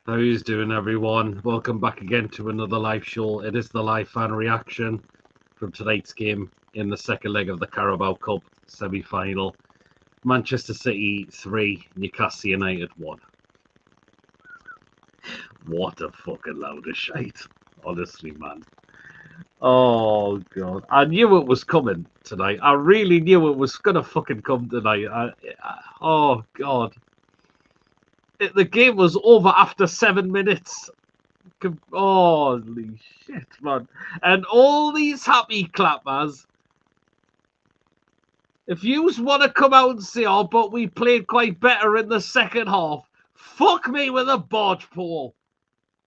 How you doing, everyone? Welcome back again to another live show. It is the live fan reaction from tonight's game in the second leg of the Carabao Cup semi-final. Manchester City 3, Newcastle United 1. What a fucking load of shite. Honestly, man. Oh, God. I knew it was coming tonight. I really knew it was going to fucking come tonight. Oh, God. The game was over after 7 minutes. Holy shit, man. And all these happy clappers, if you want to come out and say, oh, but we played quite better in the second half, fuck me with a barge pole.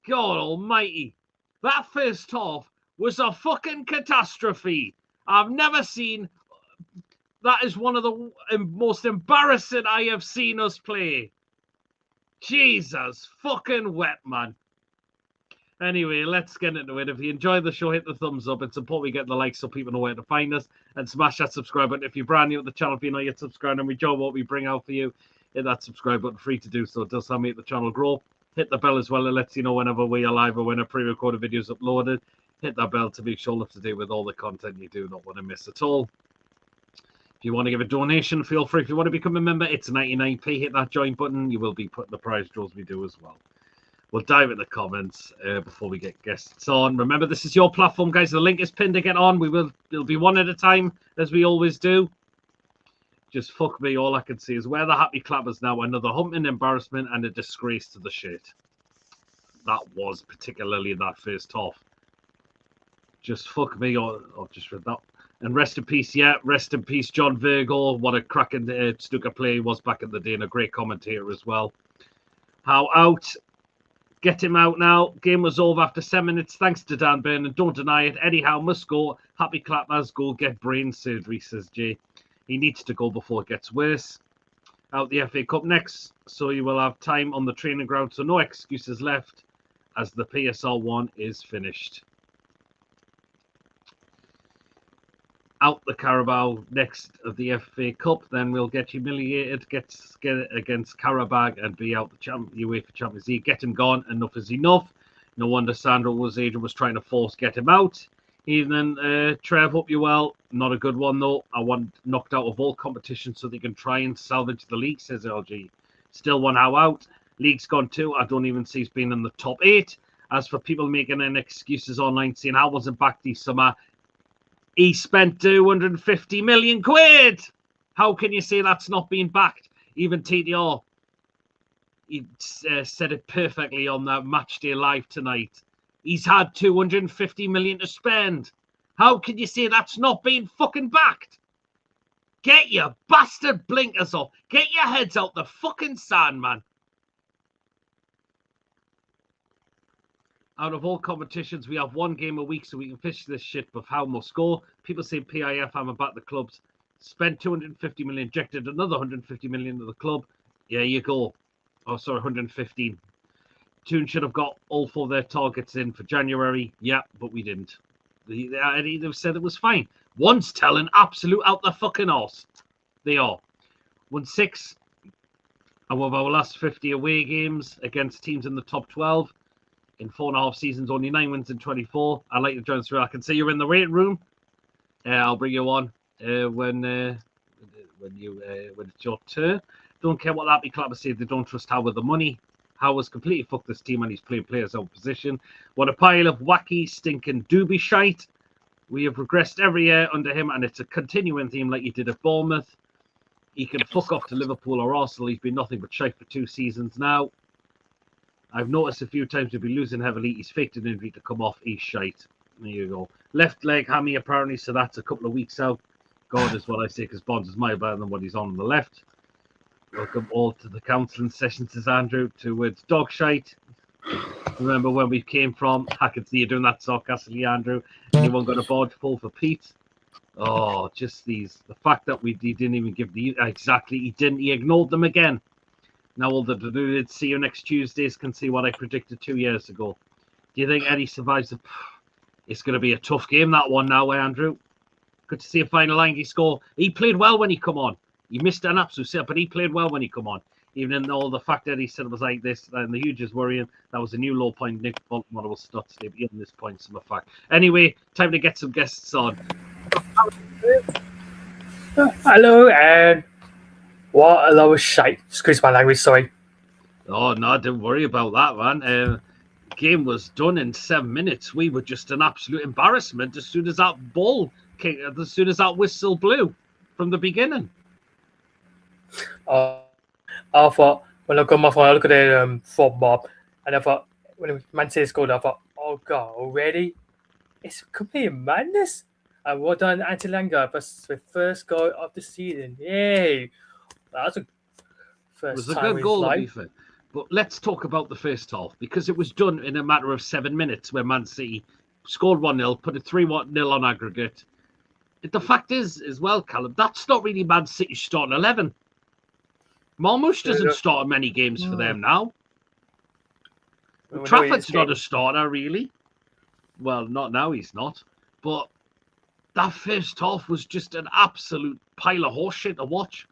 God almighty. That first half was a fucking catastrophe. I've never seen... That is one of the most embarrassing I have seen us play. Jesus fucking wet, man. Anyway, let's get into it. If you enjoyed the show, hit the thumbs up. It's important we get the likes so people know where to find us. And smash that subscribe button. If you're brand new to the channel, if you're not yet subscribed and we enjoy what we bring out for you, hit that subscribe button. Free to do so. It does help make the channel grow. Hit the bell as well. It lets you know whenever we are live or when a pre-recorded video is uploaded. Hit that bell to make sure up to date with all the content you do not want to miss at all. If you want to give a donation, feel free. If you want to become a member, it's 99p. Hit that join button. You will be put in the prize draws we do as well. We'll dive in the comments before we get guests on. Remember, this is your platform, guys. The link is pinned to get on. It'll be one at a time, as we always do. Just fuck me. All I can see is where the happy clappers now. Another humping embarrassment and a disgrace to the shit. That was particularly that first half. Just fuck me. I've just read that. And rest in peace, yeah. Rest in peace, John Virgo. What a cracking snooker player he was back in the day and a great commentator as well. Howe out. Get him out now. Game was over after 7 minutes. Thanks to Dan Byrne. And don't deny it. Eddie Howe must go. Happy clappers go. Get brain surgery, says Jay. He needs to go before it gets worse. Out the FA Cup next. So you will have time on the training ground. So no excuses left as the PSL 1 is finished. Out the Carabao next of the FA Cup, then we'll get humiliated, get against Carabao and be out the UEFA Champions League. Get him gone. Enough is enough. No wonder Sandro's agent was trying to get him out. Even Trev, hope you well. Not a good one though. I want knocked out of all competitions so they can try and salvage the league, says LG. Still one Howe out. League's gone too. I don't even see he's been in the top 8. As for people making any excuses online saying I wasn't back this summer, he spent 250 million quid. How can you say that's not being backed? Even TDR, he said it perfectly on that match day live tonight. He's had 250 million to spend. How can you say that's not being fucking backed? Get your bastard blinkers off. Get your heads out the fucking sand, man. Out of all competitions, we have one game a week so we can fish this shit, but how must go? People say PIF, I'm about the clubs. Spent 250 million, injected another 150 million into the club. There you go. Oh, sorry, 115. Toon should have got all 4 of their targets in for January. Yeah, but we didn't. They said it was fine. One's telling absolute out the fucking arse. They are. Won 6 out of our last 50 away games against teams in the top 12. In 4.5 seasons, only 9 wins in 24. I'd like to join through. I can see you're in the waiting room. I'll bring you on when it's your turn. Don't care what happy clappers say. They don't trust Howe with the money. Howe has completely fucked this team and he's playing players out of position. What a pile of wacky, stinking doobie shite. We have regressed every year under him and it's a continuing theme like he did at Bournemouth. He can fuck off to Liverpool or Arsenal. He's been nothing but shite for 2 seasons now. I've noticed a few times he'll be losing heavily. He's faked an injury to come off. He's shite. There you go. Left leg hammy, apparently, so that's a couple of weeks out. God is what I say, because Bonds is miles better than what he's on the left. Welcome all to the counselling session, says Andrew, towards dog shite. Remember when we came from? I can see you doing that sarcastically, Andrew. Anyone got a barge pull for Pete? Oh, just these. The fact that he didn't even give the... Exactly, he didn't. He ignored them again. Now all the deluded see you next Tuesdays can see what I predicted 2 years ago. Do you think Eddie survives the... It's going to be a tough game, that one now, Andrew. Good to see a final Angie score. He played well when he come on. He missed an absolute set, but he played well when he come on. even though the fact that he said it was like this, and the huge is worrying. That was a new low point. Nick Baltimore was not stable on this point, some fact. Anyway, time to get some guests on. Hello, and what a lot of shite. Excuse my language, sorry. Oh no, don't worry about that, man. Game was done in 7 minutes. We were just an absolute embarrassment as soon as that whistle blew from the beginning. I thought when I got my phone, I looked at the football, and I thought when Man City scored, I thought, oh god, already? It's complete madness. And well done, Antilanga, for the first goal of the season. Yay! That's a first time. It was a good goal, to be fair. But let's talk about the first half, because it was done in a matter of 7 minutes where Man City scored 1-0, put it 3-0 on aggregate. The fact is, as well, Callum, that's not really Man City's starting 11. Marmoush doesn't start many games for them now. Trafford's not a starter, really. Well, not now, he's not. But that first half was just an absolute pile of horseshit to watch.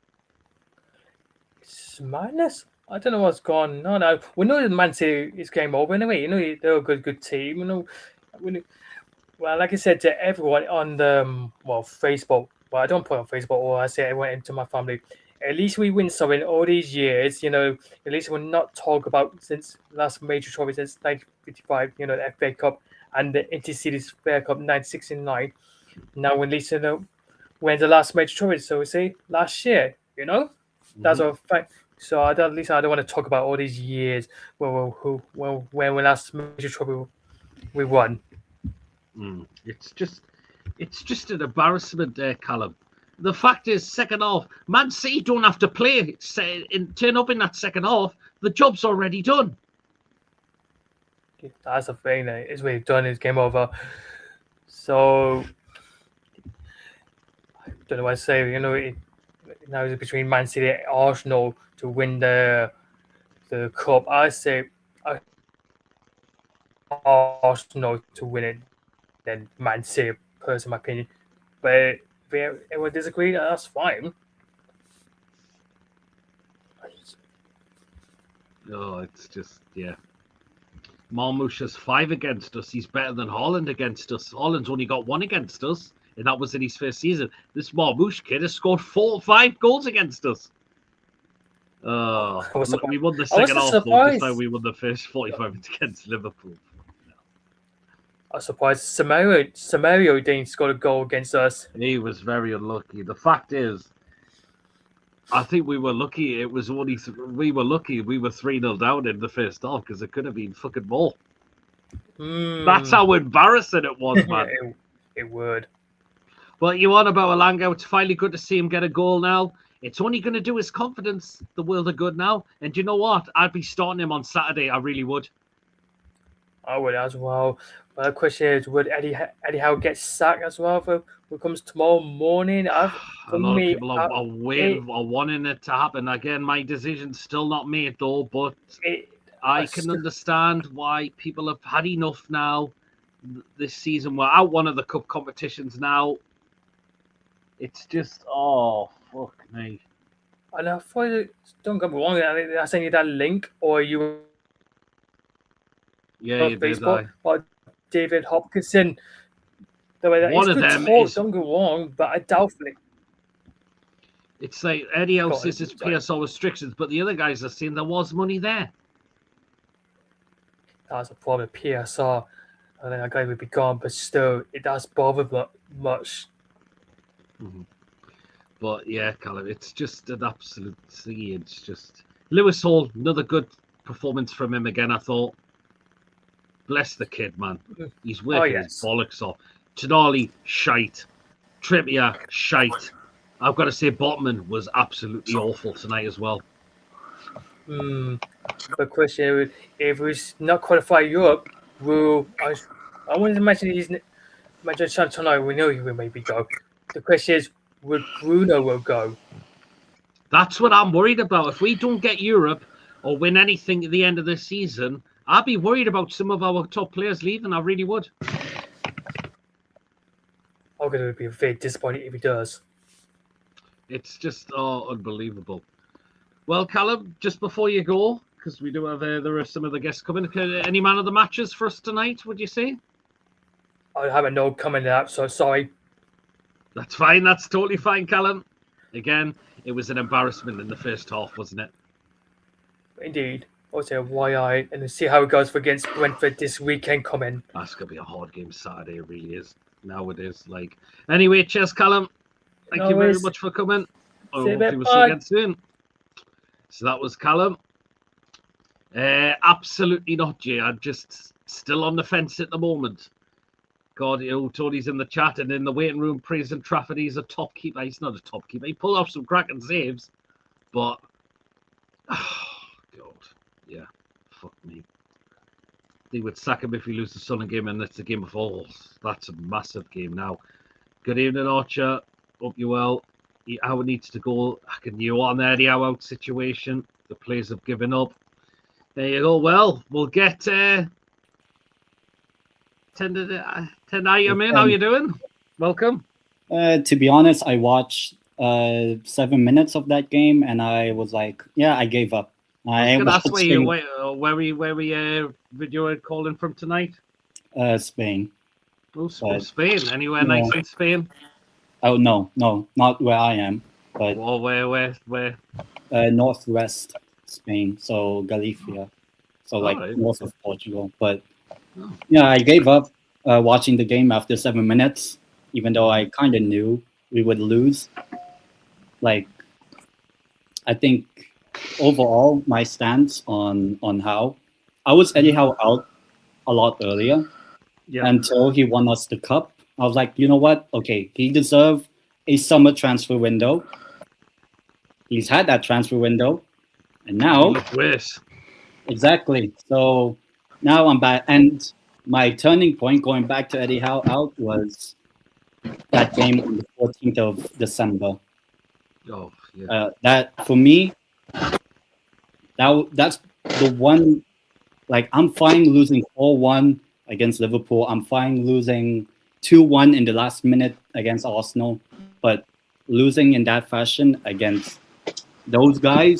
It's madness. I don't know what's going on. We know that Man City is game over anyway. You know, they're a good team. You know, well, like I said to everyone on the Facebook. Well, I don't put on Facebook, or I say everyone into my family. At least we win something all these years. You know, at least we're not talk about since last major trophy since 1955. You know, the FA Cup and the Intercities FA Cup 1969. Now, at least you know when the last major trophy. So we say last year. You know, that's a fact. So at least I don't want to talk about all these years when we last major trophy we won. It's just an embarrassment there, Callum. The fact is, second half, Man City don't have to play. Turn up in that second half. The job's already done. That's the thing. It's what we've done. It's game over. So I don't know what to say. You know, now it's between Man City and Arsenal to win the cup. I say Arsenal to win it, then Man City, personally, my opinion. But if everyone disagree, that's fine. Oh, it's just, yeah. Marmoush has 5 against us. He's better than Haaland against us. Haaland's only got 1 against us, and that was in his first season. This Marmoush kid has scored 4 or 5 goals against us. We won the second half, though, this time we won the first 45 against Liverpool. I was surprised Samario didn't score a goal against us. He was very unlucky. The fact is, I think we were lucky. It was only we were lucky. We were 3-0 down in the first half because it could have been fucking more. That's how embarrassing it was, man. It would. But you on about Elanga. It's finally good to see him get a goal now. It's only going to do his confidence the world of good now. And you know what? I'd be starting him on Saturday. I really would. I would as well. But the question is, would Eddie Howe get sacked as well for what comes tomorrow morning? A lot of people are wanting it to happen. Again, my decision's still not made, though. But I can understand why people have had enough now. This season, we're out one of the cup competitions now. It's just, fuck me. And I thought, don't get me wrong, I sent you that link, or you. Yeah, you Facebook, or David Hopkinson. One of them is. Don't get wrong, but I doubt it. It's like Eddie Howe says it's PSL restrictions, but the other guys are saying there was money there. That's a problem. PSR. I think that guy would be gone, but still, it does bother much. Mm-hmm. But yeah, Callum, it's just an absolute thing. It's just Lewis Hall, another good performance from him again. I thought, bless the kid, man. He's working his bollocks off. Tonali, shite. Trippier, shite. I've got to say, Botman was absolutely awful tonight as well. The question: if we not qualify Europe, I wanted to mention tonight. We know he will maybe go. The question is, would Bruno will go? That's what I'm worried about. If we don't get Europe or win anything at the end of this season, I'd be worried about some of our top players leaving. I really would. I'm going to be very disappointed if he does. It's just unbelievable. Well, Callum, just before you go, because we do have there are some of the guests coming. Any man of the matches for us tonight? Would you say? I have a no comment to that, so sorry. That's fine. That's totally fine, Callum. Again, it was an embarrassment in the first half, wasn't it? Indeed. Also, why and see how it goes against Brentford this weekend coming. That's gonna be a hard game Saturday. It really is. Nowadays, like anyway, cheers, Callum. Thank you very much for coming. Hopefully we'll see you again soon. So that was Callum. Absolutely not, Jay. I'm just still on the fence at the moment. God, Tony's in the chat and in the waiting room praising Trafford. He's a top keeper. He's not a top keeper. He pulled off some cracking saves, but God, yeah, fuck me. They would sack him if he loses the Sunderland game, and it's a game of all. That's a massive game now. Good evening, Archer. Hope you're well. Howe needs to go. Can you on there the Howe out situation? The players have given up. There you go. Well, we'll get 10 a.m. in. How you doing? Welcome. To be honest, I watched 7 minutes of that game, and I was like, yeah, I gave up. That's where we video calling from tonight? Spain. Oh, Spain. Anywhere nice in Spain? Oh no, not where I am. But where? Northwest Spain, so Galicia, so north of Portugal. But yeah, I gave up watching the game after 7 minutes, even though I kind of knew we would lose. Like, I think overall my stance on Howe, I was Eddie Howe out a lot earlier until he won us the cup. I was like, you know what? Okay, he deserved a summer transfer window. He's had that transfer window, and now exactly. So now I'm back, and my turning point going back to Eddie Howe out was that game on the 14th of December. Oh, yeah. That for me, that's the one. Like, I'm fine losing 4-1 against Liverpool. I'm fine losing 2-1 in the last minute against Arsenal, but losing in that fashion against those guys,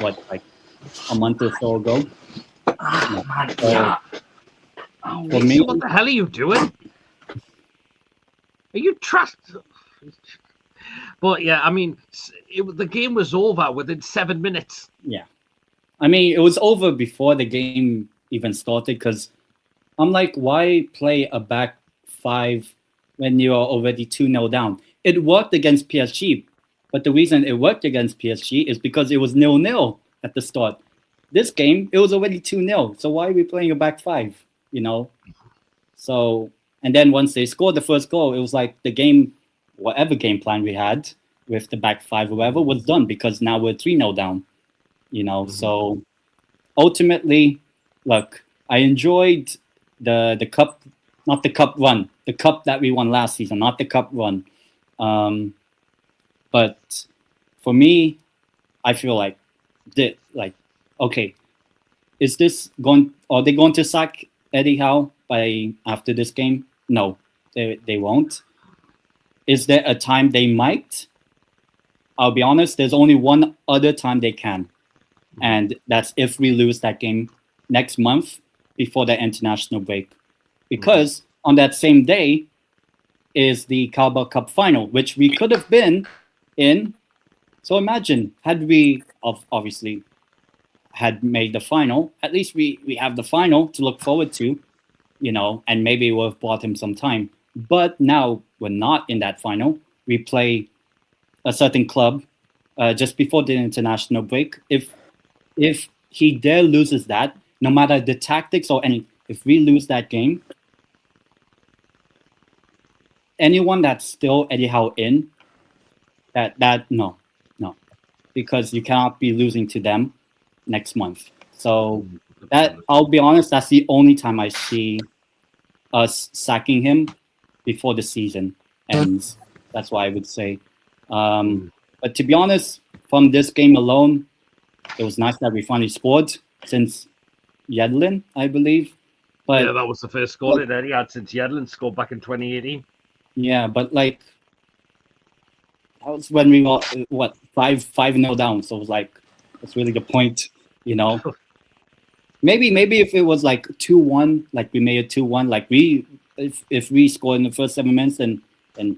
like a month or so ago. Oh, man, for me, what the hell are you doing? Are you trust? But yeah, I mean, the game was over within 7 minutes. Yeah, I mean, it was over before the game even started, because I'm like, why play a back five when you're already 2-0 down? It worked against PSG, but the reason it worked against PSG is because it was 0-0 at the start. This game, it was already 2-0. So why are we playing a back five? You know? So, and then once they scored the first goal, it was like the game, whatever game plan we had with the back five or whatever, was done, because now we're 3-0 down. You know? Mm-hmm. So ultimately, look, I enjoyed the cup, not the cup run, the cup that we won last season, not the cup run. But for me, I feel like, okay, is this going? Are they going to sack Eddie Howe after this game? No, they won't. Is there a time they might? I'll be honest. There's only one other time they can, and that's if we lose that game next month before the international break, because on that same day is the Carabao Cup final, which we could have been in. So imagine, had we obviously had made the final, at least we have the final to look forward to, you know, and maybe we'll have bought him some time. But now we're not in that final. We play a certain club just before the international break. If he dare loses that, no matter the tactics or any, if we lose that game, anyone that's still Eddie Howe in, no, because you cannot be losing to them next month. So that, I'll be honest, that's the only time I see us sacking him before the season ends. That's why I would say. But to be honest, from this game alone, it was nice that we finally scored since Yedlin, I believe. But yeah, that was the first goal that he had since Yedlin scored back in 2018. Yeah, but like, that was when we were, 5-0 down. So it was like, that's really the point, you know. Maybe if it was like 2-1, like we made it 2-1, like if we scored in the first 7 minutes, then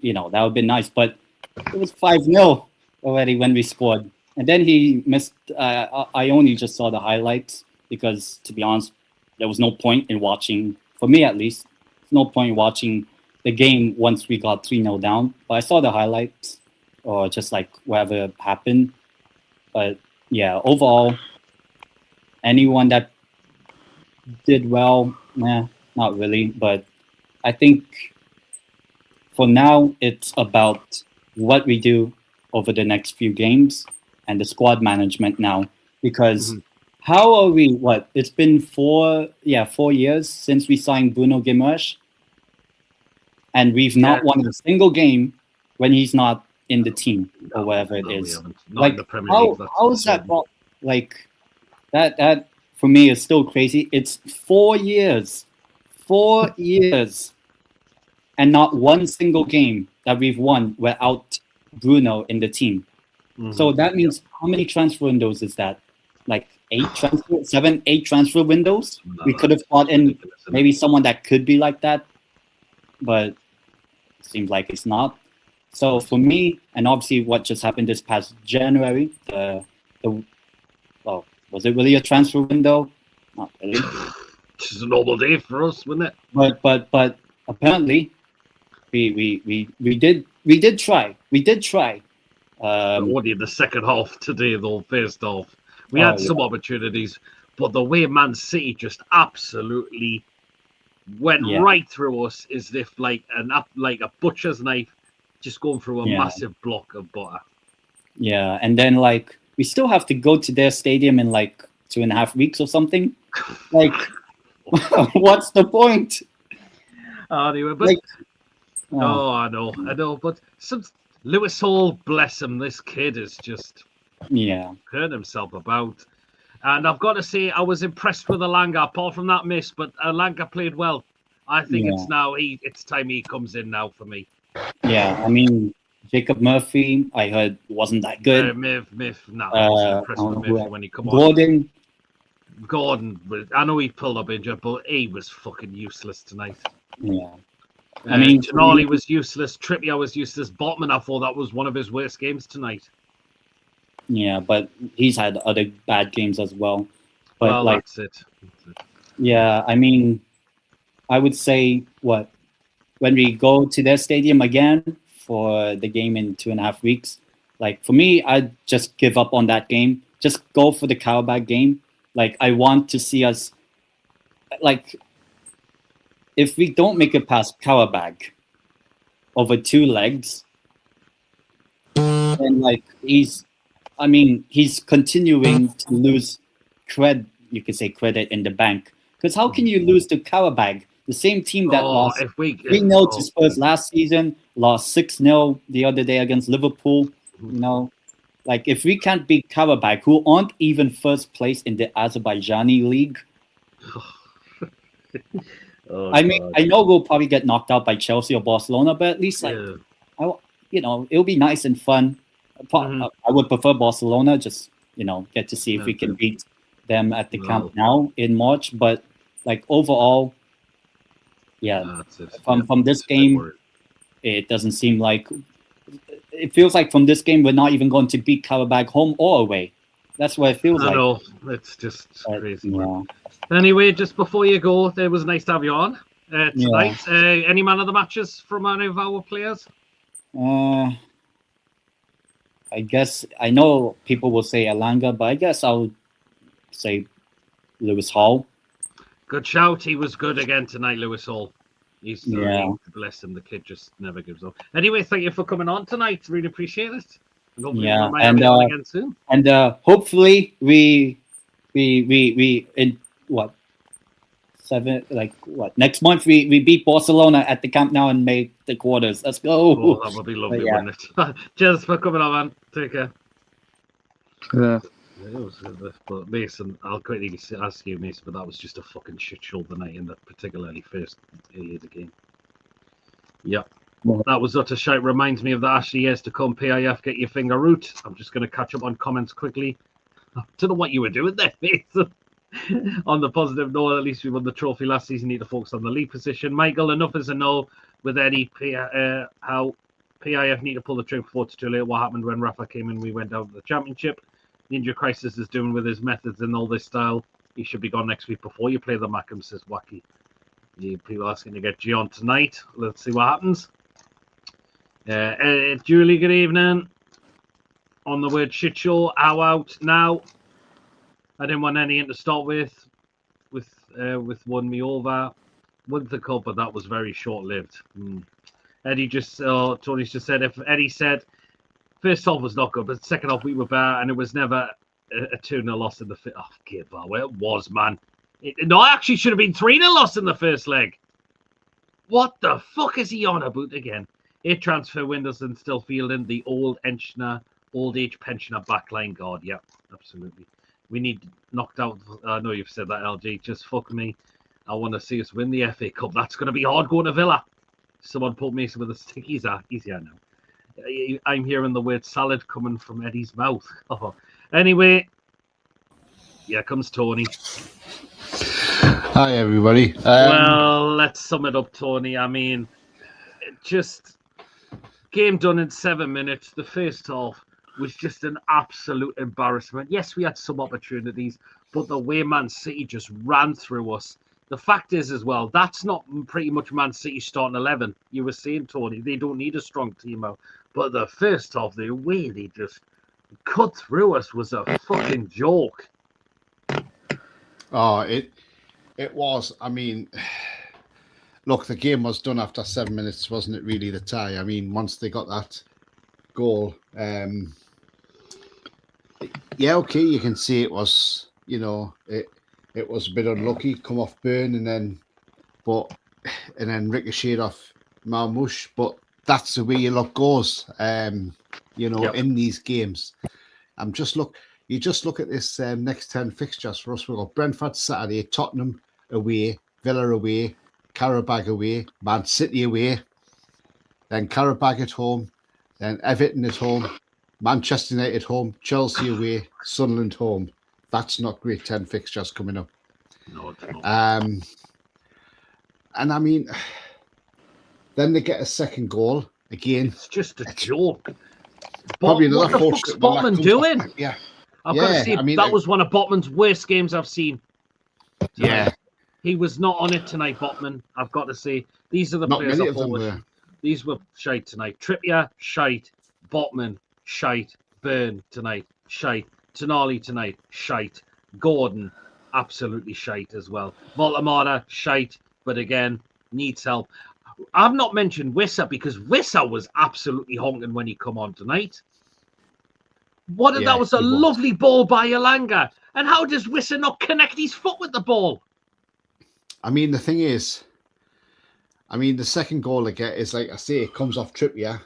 you know that would be nice. But it was 5-0 already when we scored, and then he missed. I only just saw the highlights because, to be honest, there was no point in watching. For me, at least, there's no point in watching the game once we got 3-0 down. But I saw the highlights, or just like whatever happened. But yeah, overall, anyone that did well, not really. But I think for now, it's about what we do over the next few games and the squad management now. Because how are we? What? It's been 4 years since we signed Bruno Guimaraes, and we've not won a single game when he's not in the team or whatever it is. Like, how is that? Like that for me is still crazy. It's 4 years, 4 years, and not one single game that we've won without Bruno in the team. So that means how many transfer windows is that? Like 8 transfer windows. We could have brought in maybe someone that could be like that, but it seems like it's not. So for me, and obviously what just happened this past January, was it really a transfer window? Not really. It's a normal day for us, wasn't it? But apparently, we did try. We did try. Only in the second half today, though. First half, we had some opportunities, but the way Man City just absolutely went right through us, as if like a butcher's knife, just going through a massive block of butter. Yeah, and then like we still have to go to their stadium in like 2.5 weeks or something. Like, what's the point? Anyway, but I know, but since Lewis Hall, bless him, this kid is just turned himself about. And I've got to say, I was impressed with Alanga, apart from that miss, but Alanga played well. I think it's time he comes in now for me. Yeah, I mean, Jacob Murphy, I heard wasn't that good. I wasn't impressed with Murphy when he come on. Gordon, I know he pulled up injured, but he was fucking useless tonight. Yeah. I mean, Tonali was useless. Trippier was useless. Botman, I thought that was one of his worst games tonight. Yeah, but he's had other bad games as well. But that's it. Yeah, I mean, I would say when we go to their stadium again for the game in 2.5 weeks, like for me, I'd just give up on that game. Just go for the Carabao game. Like, I want to see us, like, if we don't make it past Carabao over 2 legs, then like he's continuing to lose credit. You could say credit in the bank, because how can you lose to Carabao, the same team that lost 3-0 to Spurs last season, lost 6-0 the other day against Liverpool? You know, like if we can't beat Carabao, who aren't even first place in the Azerbaijani league. I mean, I know we'll probably get knocked out by Chelsea or Barcelona, but at least it'll be nice and fun. I would prefer Barcelona, just get to see if we can beat them at the Camp Nou in March. But like overall, from this game, it doesn't seem like it feels like from this game we're not even going to beat Carabao home or away. That's what it feels like. I know, it's just crazy. Yeah. Anyway, just before you go, it was nice to have you on tonight. Any man of the matches from any of our players? I guess I know people will say Alanga, but I guess I'll say Lewis Hall. Good shout. He was good again tonight, Lewis Hall. He's bless him. The kid just never gives up. Anyway, thank you for coming on tonight. Really appreciate it. And again soon. And hopefully we in next month we beat Barcelona at the Camp Nou and make the quarters. Let's go. Oh, that would be lovely, wouldn't it? Cheers for coming on, man. Take care. Yeah. But Mason, I'll quickly ask you, Mason, but that was just a fucking shit show tonight in the particularly first area of the game. Yep. That was utter shite. Reminds me of the Ashley years to come. PIF, get your finger root. I'm just going to catch up on comments quickly. I don't know what you were doing there, mate. On the positive note, at least we won the trophy last season. Need to focus on the lead position. Michael, enough is a no with Eddie. How PIF need to pull the trigger before it's too late. What happened when Rafa came in? We went out of the championship. Ninja Crisis is doing with his methods and all this style. He should be gone next week before you play the Mackham, says Wacky. People asking to get G on tonight. Let's see what happens. Julie, good evening. On the word shit show, how out now? I didn't want anything to start with won me over. Won the cup, but that was very short-lived. Eddie Tony's just said, if Eddie said, first half was not good, but second half we were better, and it was never a 2-0 loss in the fifth. Oh, give away. It was, man. No, actually should have been 3-0 loss in the first leg. What the fuck is he on about again? 8 transfer windows and still fielding the old age pensioner backline guard. Yeah, absolutely. We need knocked out. I know you've said that, LG. Just fuck me. I want to see us win the FA Cup. That's going to be hard going to Villa. Someone pulled Mason with a stick. He's here now. I'm hearing the word salad coming from Eddie's mouth. Oh. Anyway, here comes Tony. Hi, everybody. Well, let's sum it up, Tony. I mean, just game done in 7 minutes. The first half was just an absolute embarrassment. Yes, we had some opportunities, but the way Man City just ran through us. The fact is, as well, that's not pretty much Man City's starting 11. You were saying, Tony, they don't need a strong team out. But the first half, the way they just cut through us was a fucking joke. Oh, it was. I mean, look, the game was done after 7 minutes, wasn't it? Really, the tie. I mean, once they got that goal, yeah, okay, you can see it was, it was a bit unlucky, come off Burn and then ricocheted off Marmoush, but that's the way your luck goes, in these games. You just look at this next 10 fixtures for us. We've got Brentford Saturday, Tottenham away, Villa away, Carabao away, Man City away, then Carabao at home, then Everton at home, Manchester United home, Chelsea away, Sunderland home. That's not great 10 fixtures coming up. No, it's not. And I mean, then they get a second goal again. It's just a joke. Probably what another the fuck's Botman doing? Yeah. I've got to say, that was one of Botman's worst games I've seen tonight. Yeah. He was not on it tonight, Botman. I've got to say, these are the Not players many I of them thought were. These were shite tonight. Trippier, shite. Botman, shite. Burn tonight, shite. Tonali tonight, shite. Gordon, absolutely shite as well. Voltamata, shite, but again, needs help. I've not mentioned Wissa because Wissa was absolutely honking when he come on tonight. That was a lovely ball by Elanga. And how does Wissa not connect his foot with the ball? I mean, the thing is, the second goal they get is, like I say, it comes off Trippier.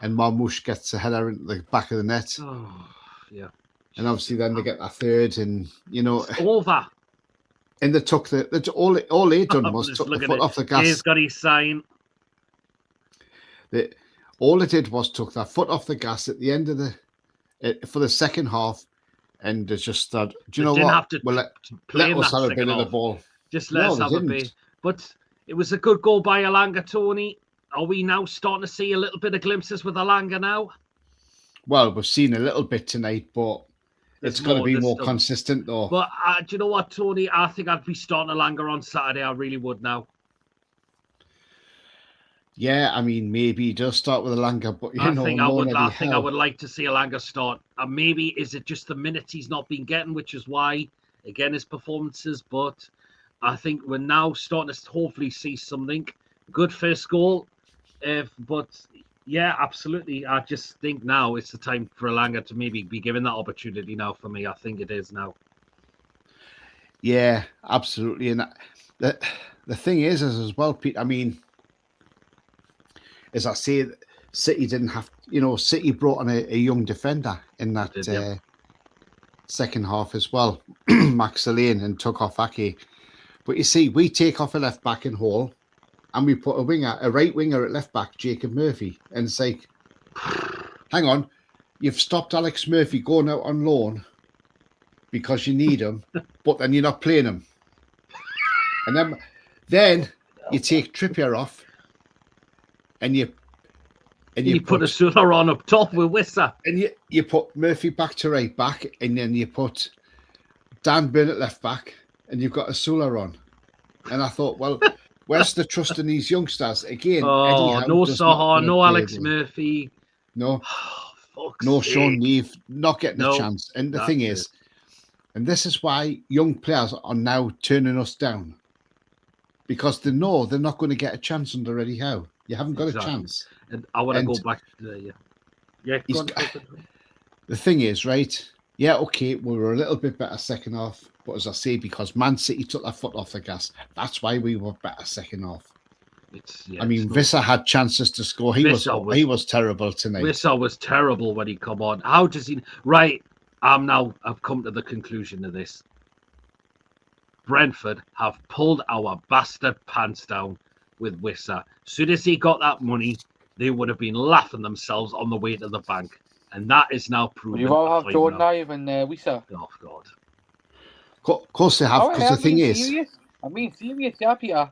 And Marmoush gets a header into the back of the net. Oh, yeah. And obviously then they get that third and, It's over. And they took all they done was took the foot off the gas. He's got his sign. All they did was took that foot off the gas at the end of for the second half, and they just thought, do you know what? Have to let us have a bit of the ball. Just let us have a bit. But it was a good goal by Elanga, Tony. Are we now starting to see a little bit of glimpses with Elanga now? Well, we've seen a little bit tonight, but it's got to be more consistent, though. But do you know what, Tony? I think I'd be starting Elanga on Saturday. I really would now. Yeah, I mean, maybe he does start with Elanga, but I think I would like to see Elanga start. And maybe is it just the minutes he's not been getting, which is why, again, his performances. But I think we're now starting to hopefully see something. Good first goal. But yeah, absolutely. I just think now it's the time for Elanga to maybe be given that opportunity now for me. I think it is now. Yeah, absolutely. And the thing is as well, Pete, I mean, as I say, City didn't have, City brought on a young defender in that second half as well, Max Lane, and took off Ake. But you see, we take off a left back in Hall, and we put a right winger at left back, Jacob Murphy, and it's like, hang on, you've stopped Alex Murphy going out on loan because you need him, but then you're not playing him. And then you take Trippier off, and you put a Sula on up top with Wissa. And you put Murphy back to right back, and then you put Dan Burn at left back, and you've got a Sula on. And I thought, well, where's the trust in these youngsters? Again, Oh, Eddie Howe no does not Saha, wanna no play Alex them. Murphy. No, Fuck's no sake. Sean Neve, not getting No, a chance. And the that's thing is, and this is why young players are now turning us down. Because they know they're not going to get a chance under Eddie Howe. You haven't got Exactly. a chance. And I want to And go back to the... Yeah, go on. The thing is, right, yeah, okay, we were a little bit better second half. But as I say, because Man City took their foot off the gas, that's why we were better second half. I mean, Visser had chances to score. He was terrible tonight. Visser was terrible when he come on. How does he... Right, I've come to the conclusion of this. Brentford have pulled our bastard pants down with Wissa. As soon as he got that money, they would have been laughing themselves on the way to the bank. And that is now proven. You all have Jordan Ivan and Wissa. Oh, God. Of course they have, because the thing is... I'm being serious, yeah, Peter.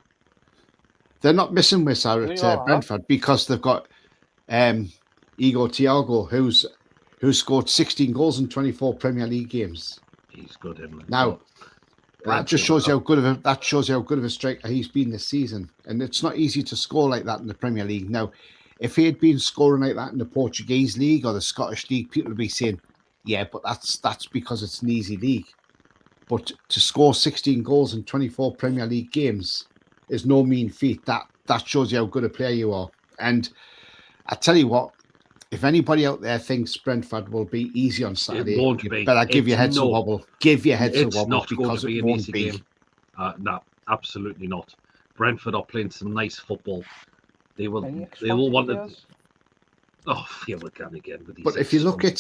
They're not missing Wissa at Brentford because they've got Igor Thiago, who scored 16 goals in 24 Premier League games. He's good, isn't he? Now, that just shows you how good of a striker he's been this season. And it's not easy to score like that in the Premier League. Now, if he had been scoring like that in the Portuguese league or the Scottish league, people would be saying, yeah, but that's because it's an easy league. But to score 16 goals in 24 Premier League games is no mean feat. That shows you how good a player you are. And I tell you what, if anybody out there thinks Brentford will be easy on Saturday, you better give your heads a wobble. Give your heads a wobble because it won't be. No, absolutely not. Brentford are playing some nice football. They will want to. Oh, feel again. But if you look at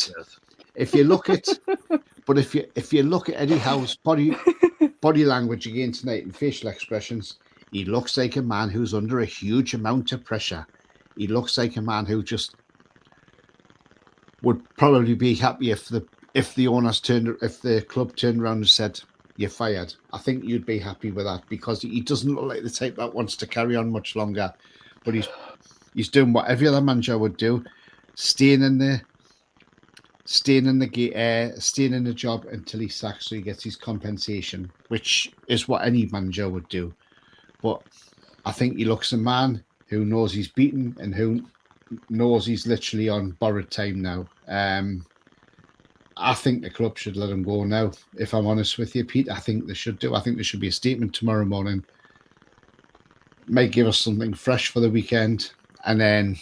Eddie Howe's body language again tonight and facial expressions, he looks like a man who's under a huge amount of pressure. He looks like a man who just would probably be happy if the club turned around and said, "You're fired." I think you'd be happy with that because he doesn't look like the type that wants to carry on much longer. But he's doing what every other manager would do, staying in the job until he's sacked, so he gets his compensation, which is what any manager would do. But I think he looks a man who knows he's beaten and who knows he's literally on borrowed time now. I think the club should let him go now. If I'm honest with you, Pete, I think they should do. I think there should be a statement tomorrow morning. Might give us something fresh for the weekend, and then,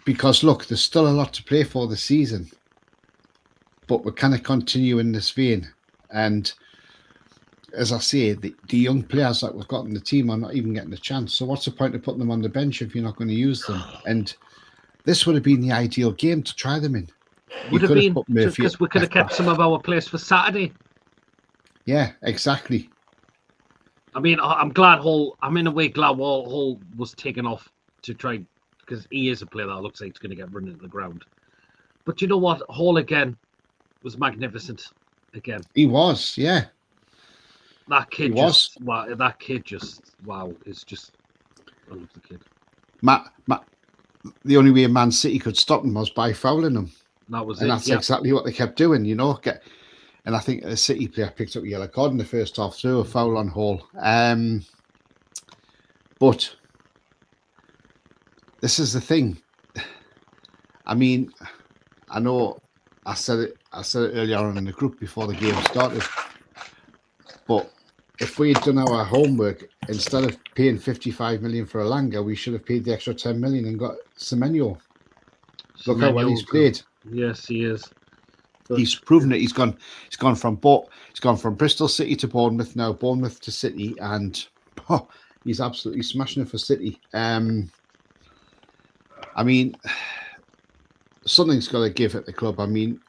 because look, there's still a lot to play for this season, but we're kind of continue in this vein. And as I say, the young players that we've got in the team are not even getting a chance. So what's the point of putting them on the bench if you're not going to use them? And this would have been the ideal game to try them in. Would have been, because we could have kept some of our players for Saturday. Yeah, exactly. I mean, I'm glad Hull was taken off to try, because he is a player that looks like he's going to get run into the ground. But you know what? Hull again was magnificent. Again, he was, yeah. That kid wow, it's just, I love the kid. The only way Man City could stop him was by fouling him. That's exactly what they kept doing, And I think a City player picked up a yellow card in the first half through a foul on Hall. But this is the thing. I mean, I know I said it earlier on in the group before the game started. But if we had done our homework, instead of paying 55 million for Elanga, we should have paid the extra 10 million and got Semenyo. Look how well he's played. Yes, he is. He's proven it. He's gone from Bristol City to Bournemouth now, Bournemouth to City, and he's absolutely smashing it for City. I mean, something's got to give at the club. I mean,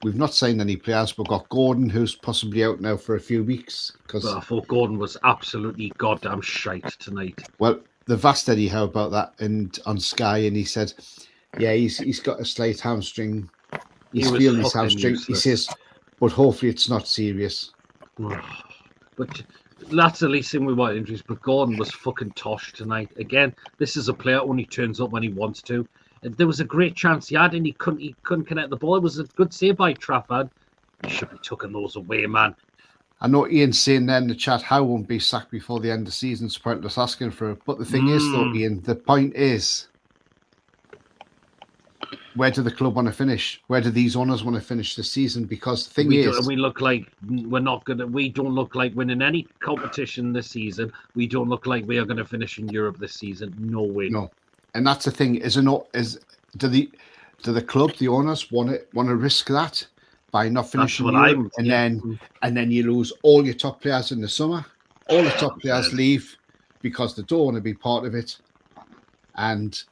we've not signed any players. We've got Gordon, who's possibly out now for a few weeks. But I thought Gordon was absolutely goddamn shite tonight. Well, they've asked Eddie Howe about that and on Sky, and he said, yeah, he's got a slight hamstring. He's feeling his hamstring. Useless. He says, but hopefully it's not serious. But that's the least thing we want injuries. But Gordon was fucking tosh tonight. Again, this is a player who only turns up when he wants to. And there was a great chance he had, and he couldn't connect the ball. It was a good save by Trafford. He should be tucking those away, man. I know Ian's saying there in the chat, Howe won't be sacked before the end of the season. It's pointless asking for it. But the thing is, though, Ian, the point is, where do the club want to finish? Where do these owners want to finish this season? Because the thing is, we look like we're not gonna. We don't look like winning any competition this season. We don't look like we are going to finish in Europe this season. No way. No, and that's the thing. Do the club, the owners want to risk that by not finishing Europe, and then you lose all your top players in the summer. All the top players leave because they don't want to be part of it, and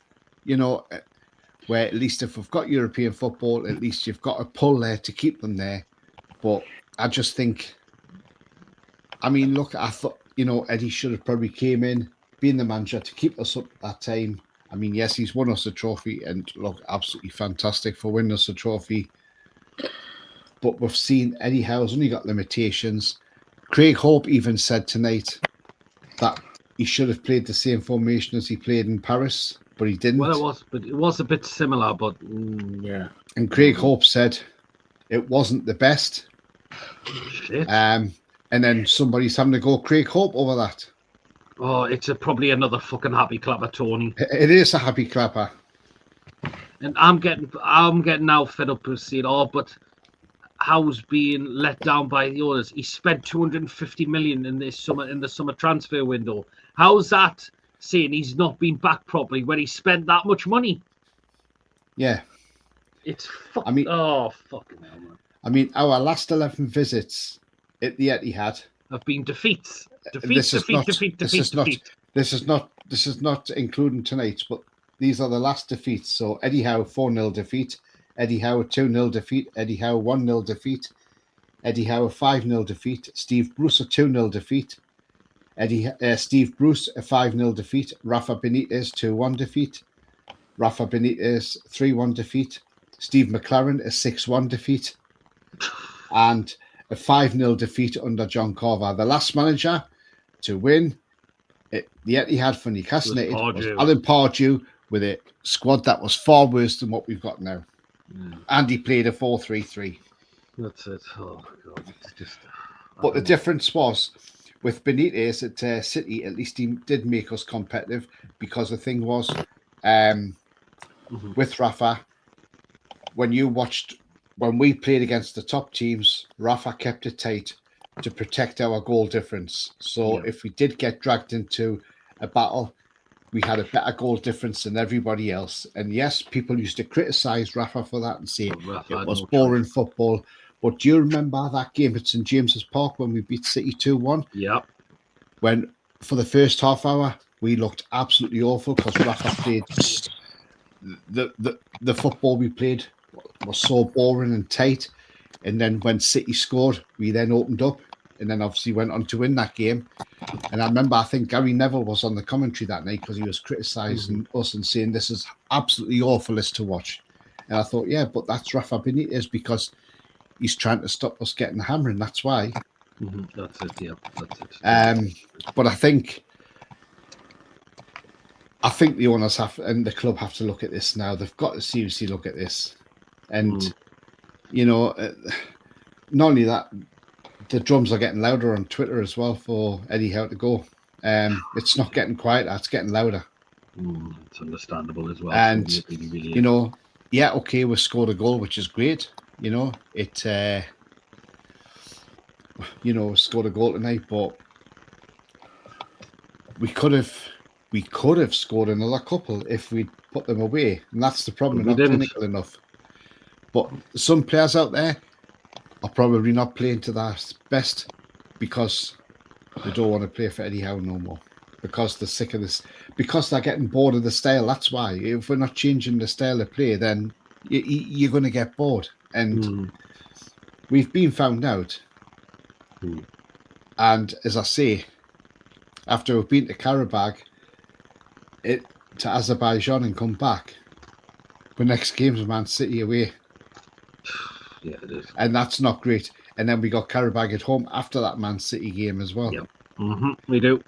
where at least if we've got European football, at least you've got a pull there to keep them there. But I just think, I mean, look, I thought, Eddie should have probably came in, being the manager to keep us up at that time. I mean, yes, he's won us a trophy and look, absolutely fantastic for winning us a trophy. But we've seen Eddie Howe's only got limitations. Craig Hope even said tonight that he should have played the same formation as he played in Paris. But he didn't. Well, it was a bit similar, but yeah. And Craig Hope said it wasn't the best. Shit. And then somebody's having to go Craig Hope over that. Oh, it's probably another fucking happy clapper, Tony. It is a happy clapper. And I'm getting now fed up with seeing but Howe's being let down by the owners. He spent 250 million in the summer transfer window. How's that? Saying he's not been back properly when he spent that much money. Yeah. It's fucking fucking hell, man. I mean, our last 11 visits at the Etihad have been defeats. This is not including tonight's, but these are the last defeats. So Eddie Howe 4-0 defeat, Eddie Howe 2-0 defeat, Eddie Howe 1-0 defeat, Eddie Howe 5-0 defeat, Steve Bruce a 2-0 defeat. Steve Bruce, a 5-0 defeat. Rafa Benitez, 2-1 defeat. Rafa Benitez, 3-1 defeat. Steve McLaren, a 6-1 defeat. And a 5-0 defeat under John Carver. The last manager to win the Etihad for Newcastle was Alan Pardew with a squad that was far worse than what we've got now. And he played a 4-3-3. That's it. Oh, God. It's just... But the difference was... With Benitez at City, at least he did make us competitive because the thing was, with Rafa, when we played against the top teams, Rafa kept it tight to protect our goal difference. So if we did get dragged into a battle, we had a better goal difference than everybody else. And yes, people used to criticise Rafa for that and say it was boring football. But do you remember that game at St James's Park when we beat City 2-1? Yeah. When for the first half hour we looked absolutely awful because Rafa played the football we played was so boring and tight. And then when City scored, we then opened up and then obviously went on to win that game. And I remember, I think Gary Neville was on the commentary that night because he was criticising us and saying this is absolutely awful to watch. And I thought, yeah, but that's Rafa Benitez because he's trying to stop us getting hammering. That's why. That's it. Yeah, that's it. But I think the owners have and the club have to look at this now. They've got to seriously look at this, and not only that, the drums are getting louder on Twitter as well for Eddie Howe to go. It's not getting quieter; it's getting louder. It's understandable as well. And so really okay, we scored a goal, which is great. Scored a goal tonight, but we could have scored another couple if we'd put them away, and that's the problem. We're not clinical enough. But some players out there are probably not playing to their best because they don't want to play for Eddie Howe no more. Because they're sick of this. Because they're getting bored of the style. That's why. If we're not changing the style of play, then you're going to get bored. And we've been found out. Hmm. And as I say, after we've been to Carabao, to Azerbaijan and come back, the next game's Man City away. Yeah, it is. And that's not great. And then we got Carabao at home after that Man City game as well. Yep. We do.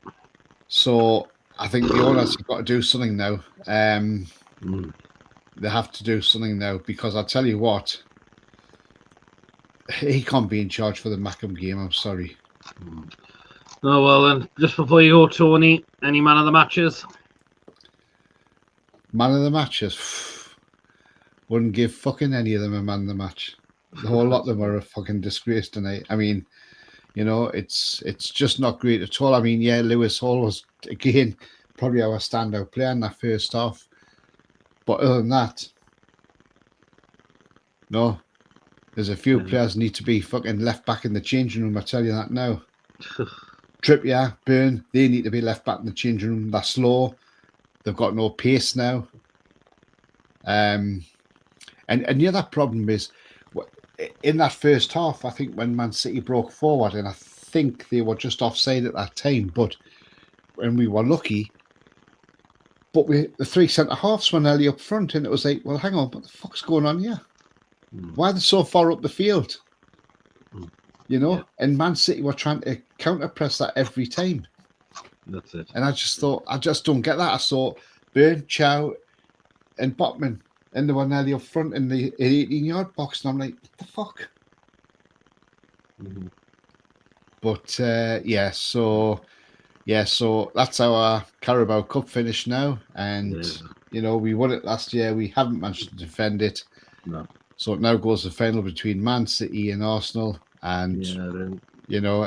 So I think the owners have got to do something now. They have to do something now, because I'll tell you what, he can't be in charge for the Mackham game. I'm sorry. Oh, well, then, just before you go, Tony, any man of the matches? Man of the matches. Wouldn't give fucking any of them a man of the match. The whole lot of them are a fucking disgrace tonight. I mean, you know, it's just not great at all. I mean, yeah, Lewis Hall was, again, probably our standout player in that first half. But other than that, no. There's a few players need to be fucking left back in the changing room, I tell you that now. Trippier, Byrne, they need to be left back in the changing room. They're slow. They've got no pace now. And the other problem is, in that first half, I think when Man City broke forward, and I think they were just offside at that time, but when we were lucky, but the three centre-halves were nearly up front, and it was like, well, hang on, what the fuck's going on here? Why are they so far up the field? You know, yeah. And Man City were trying to counter-press that every time. That's it. And I just thought, I just don't get that. I saw Byrne, Chow, and Botman, and they were nearly up front in the 18-yard box, and I'm like, what the fuck? But so that's our Carabao Cup finish now, and you know, we won it last year. We haven't managed to defend it. No. So it now goes to the final between Man City and Arsenal, and you know,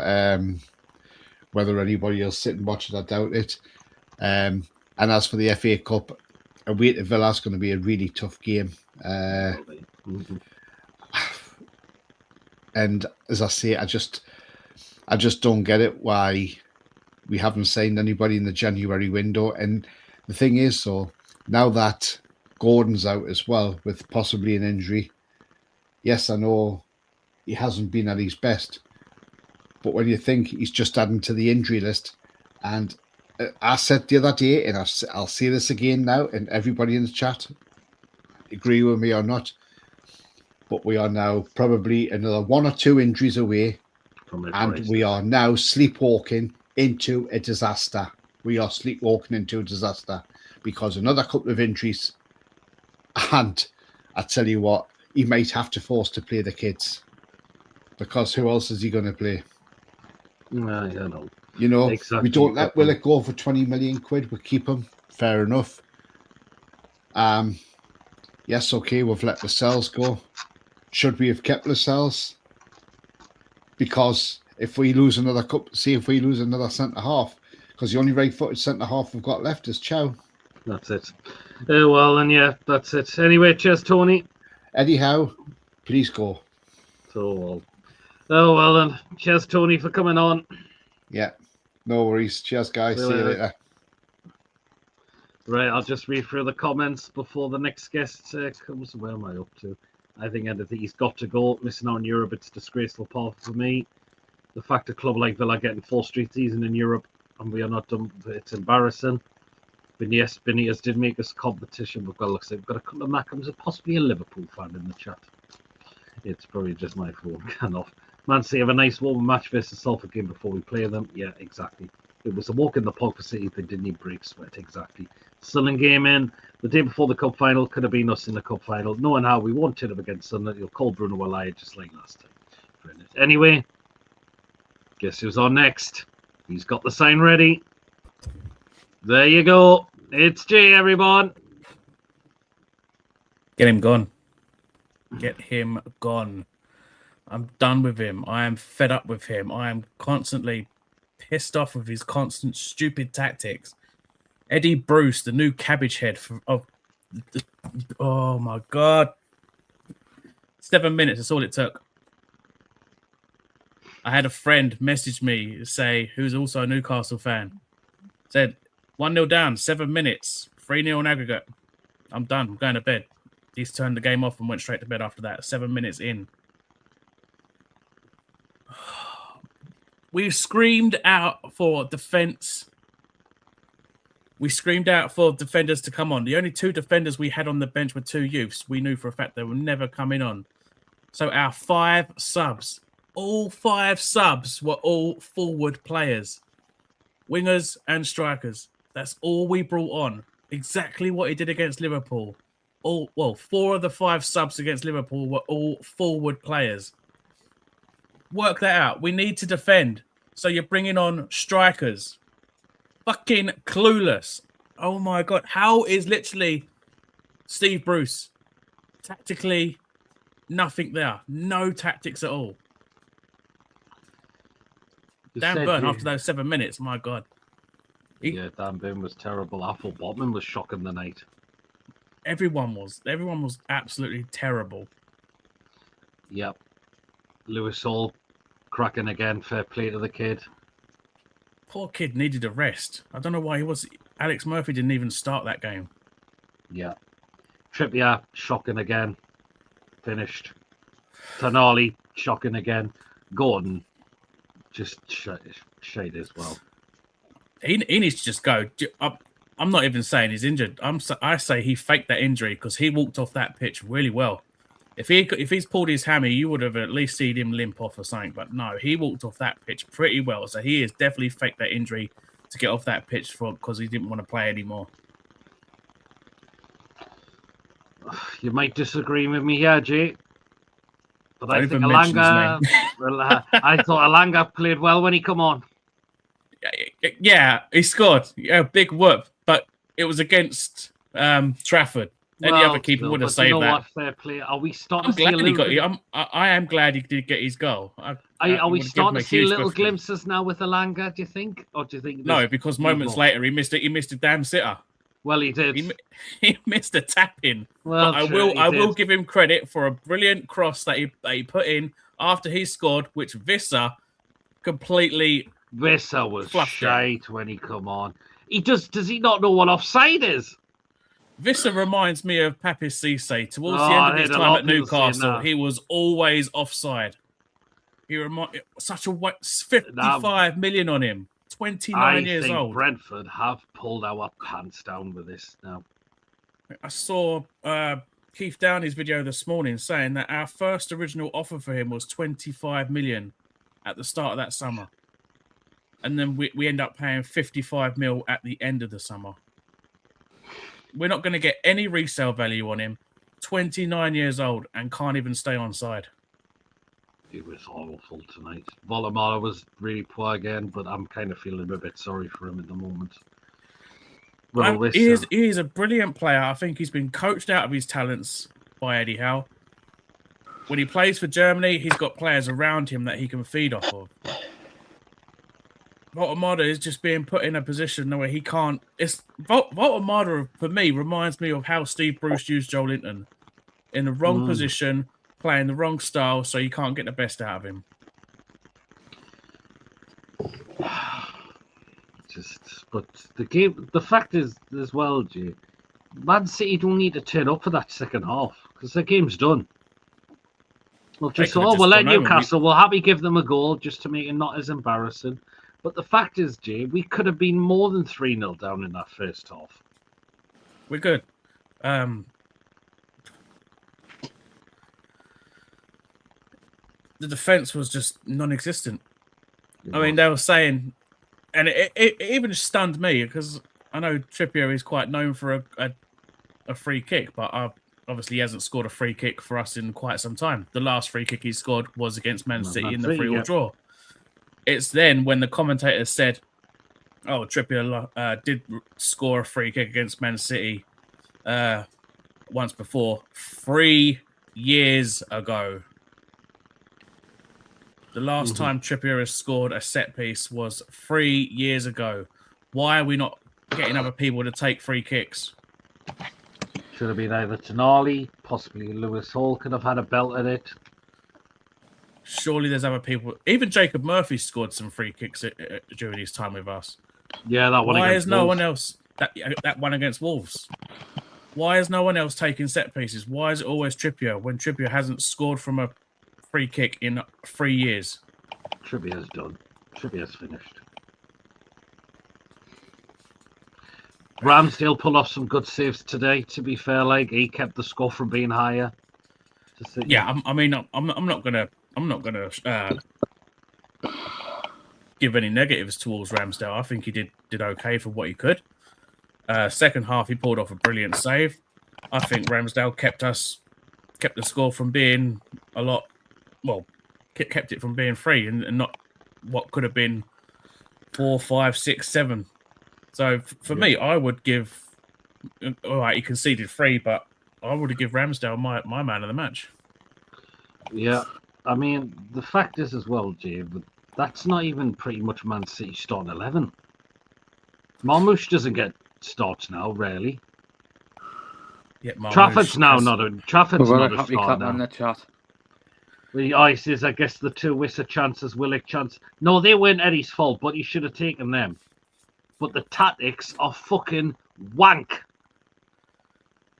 whether anybody else sit and watch it, I doubt it. And as for the FA Cup, away to Villa is going to be a really tough game. And as I say, I just don't get it why we haven't signed anybody in the January window. And the thing is, so now that Gordon's out as well with possibly an injury, yes, I know he hasn't been at his best, but when you think he's just adding to the injury list, and I said the other day, and I'll say this again now, and everybody in the chat, agree with me or not, but we are now probably another 1 or 2 injuries away, and we are now sleepwalking into a disaster. We are sleepwalking into a disaster because another couple of injuries, and I tell you what, he might have to force to play the kids, because who else is he going to play? I don't know. You know, exactly. We don't let Willock go for 20 million quid. We keep him. Fair enough. Yes, okay, we've let Lascelles go. Should we have kept Lascelles? Because if we lose another cup, see if we lose another centre half, because the only right-footed centre half we've got left is Chow. That's it. Well, then, yeah, that's it. Anyway, cheers, Tony. Eddie Howe, please go. Oh, well, then. Cheers, Tony, for coming on. Yeah, no worries. Cheers, guys. See you later. Right, I'll just read through the comments before the next guest comes. Where am I up to? I think he's got to go. Missing out on Europe, it's a disgraceful part for me. The fact a club like Villa getting 4 straight season in Europe and we are not done, it's embarrassing. But yes, Benitez did make us competition. But we've got a couple of Mackhams and possibly a Liverpool fan in the chat. It's probably just my phone can off. Man City have a nice warm match versus Salford game before we play them. Yeah, exactly. It was a walk in the park for City. They didn't need break sweat. Exactly. Sunderland game in the day before the cup final. Could have been us in the cup final. Knowing how we wanted them against Sunderland, you'll call Bruno a liar just like last time. Anyway, guess who's on next? He's got the sign ready. There you go. It's Jay, everyone. Get him gone. Get him gone. I'm done with him. I am fed up with him. I am constantly pissed off with his constant stupid tactics. Eddie Bruce, the new cabbage head. Oh, my God. 7 minutes, that's all it took. I had a friend message me, say, who's also a Newcastle fan. Said, 1-0 down, 7 minutes, 3-0 in aggregate. I'm done. I'm going to bed. He's turned the game off and went straight to bed after that. 7 minutes in. We screamed out for defense. We screamed out for defenders to come on. The only 2 defenders we had on the bench were 2 youths. We knew for a fact they were never coming on. So our 5 subs, all 5 subs were all forward players, wingers and strikers. That's all we brought on. Exactly what he did against Liverpool. 4 of the 5 subs against Liverpool were all forward players. Work that out. We need to defend. So you're bringing on strikers. Fucking clueless. Oh my God. How is literally Steve Bruce? Tactically, nothing there. No tactics at all. Dan Burn after those 7 minutes. My God. Yeah, Dan Burn was terrible. Apple Botman was shocking the night. Everyone was absolutely terrible. Yep. Lewis Hall cracking again. Fair play to the kid. Poor kid needed a rest. I don't know why he was. Alex Murphy didn't even start that game. Yeah. Trippier shocking again. Finished. Tonali shocking again. Gordon just shade as well. He needs to just go. I'm not even saying he's injured. I say he faked that injury because he walked off that pitch really well. If he's pulled his hammy, you would have at least seen him limp off or something. But no, he walked off that pitch pretty well. So he has definitely faked that injury to get off that pitch because he didn't want to play anymore. You might disagree with me here, Jay. But I Don't think even mention his Alanga. I thought Alanga played well when he come on. Yeah, he scored. Yeah, big whoop. But it was against Trafford. Any other keeper would have saved that. What, fair play. Are we starting I'm to see a glad he little got. I am glad he did get his goal. Are we starting to see little glimpses now with Alanga? Do you think, or do you think? No, because moments later he missed it. He missed a damn sitter. Well, he did. He missed a tap in. Well, but I will give him credit for a brilliant cross that he put in after he scored, which Visser completely. Visser was shite when he come on. Does he not know what offside is? Visser reminds me of Papi Cisse. Towards the end of his time at Newcastle, he was always offside. He such a 55 million on him. 29 years old. I think Brentford have pulled our pants down with this now. I saw Keith Downey's video this morning saying that our first original offer for him was 25 million at the start of that summer. And then we end up paying 55 mil at the end of the summer. We're not going to get any resale value on him. 29 years old and can't even stay on side. It was awful tonight. Volamara was really poor again, but I'm kind of feeling a bit sorry for him at the moment. He is a brilliant player. I think he's been coached out of his talents by Eddie Howe. When he plays for Germany, he's got players around him that he can feed off of. Volamara is just being put in a position where he can't. Volamara, for me, reminds me of how Steve Bruce used Joe Linton. In the wrong position, playing the wrong style, so you can't get the best out of him. But the fact is as well, Jay, Man City don't need to turn up for that second half because the game's done. We'll let Newcastle. We'll happy give them a goal just to make it not as embarrassing. But the fact is, Jay, we could have been more than 3-0 down in that first half. We're good. The defense was just non-existent. I mean, they were saying, and it even stunned me because I know Trippier is quite known for a free kick, but obviously he hasn't scored a free kick for us in quite some time. The last free kick he scored was against Man City in the 3-3 draw. It's then when the commentators said, "Oh, Trippier did score a free kick against Man City once before, 3 years ago." The last time Trippier has scored a set piece was 3 years ago. Why are we not getting other people to take free kicks? Should have been either Tonali, possibly Lewis Hall could have had a belt at it. Surely there's other people. Even Jacob Murphy scored some free kicks during his time with us. Yeah, that one. Why is no one else that one against Wolves? Why is no one else taking set pieces? Why is it always Trippier when Trippier hasn't scored from a free kick in 3 years? Trippier's done. Trippier's finished. Ramsdale pulled off some good saves today. To be fair, like he kept the score from being higher. Yeah, I'm not gonna give any negatives towards Ramsdale. I think he did okay for what he could. Second half, he pulled off a brilliant save. I think Ramsdale kept the score from being kept it from being 3 and not what could have been 4, 5, 6, 7. So for me, I would give. All right, he conceded 3, but I would have give Ramsdale my man of the match. Yeah, I mean the fact is as well, Jay, but that's not even pretty much Man City starting 11. Marmoush doesn't get starts now, rarely. Yeah, Trafford's now not a Trafford's We've got not a a happy starter clap on now. the chat. He says, I guess the 2 Wissa chances, Willick chance. No, they weren't Eddie's fault, but he should have taken them. But the tactics are fucking wank.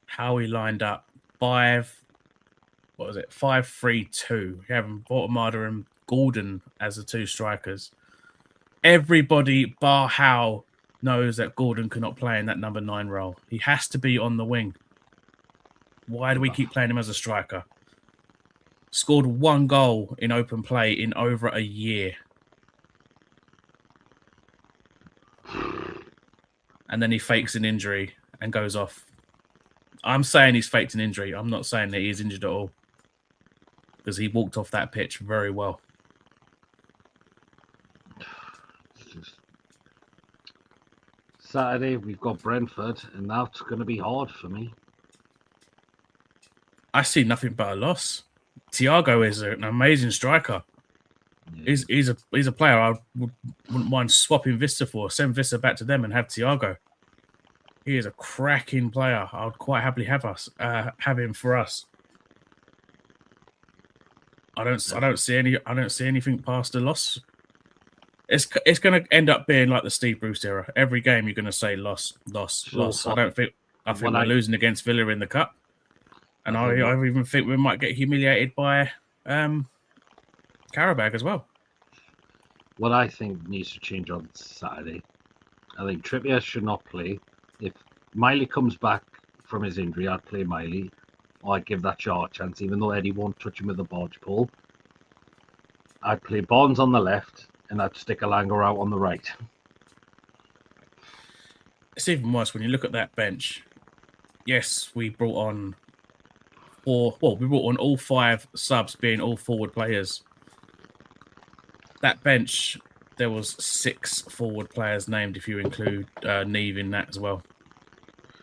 How he lined up 5-3-2. Having Bottomada and Gordon as the 2 strikers. Everybody bar Howe knows that Gordon cannot play in that number 9 role. He has to be on the wing. Why do we keep playing him as a striker? Scored 1 goal in open play in over a year. And then he fakes an injury and goes off. I'm saying he's faked an injury. I'm not saying that he's injured at all. Because he walked off that pitch very well. Saturday, we've got Brentford, and that's going to be hard for me. I see nothing but a loss. Thiago is an amazing striker. Yeah. He's a player I wouldn't mind swapping Vista for. Send Vista back to them and have Thiago. He is a cracking player. I would quite happily have him for us. I don't see anything past a loss. It's going to end up being like the Steve Bruce era. Every game you're going to say loss. I think we're losing against Villa in the cup, and I even think we might get humiliated by Carabao as well. What I think needs to change on Saturday, I think Trippier should not play. If Miley comes back from his injury, I'd play Miley. Or I'd give that shot a chance, even though Eddie won't touch him with the barge pole. I'd play Bonds on the left, and I'd stick Alanga out on the right. It's even worse when you look at that bench. Yes, we brought on all 5 subs being all forward players. That bench, there was 6 forward players named if you include Neve in that as well.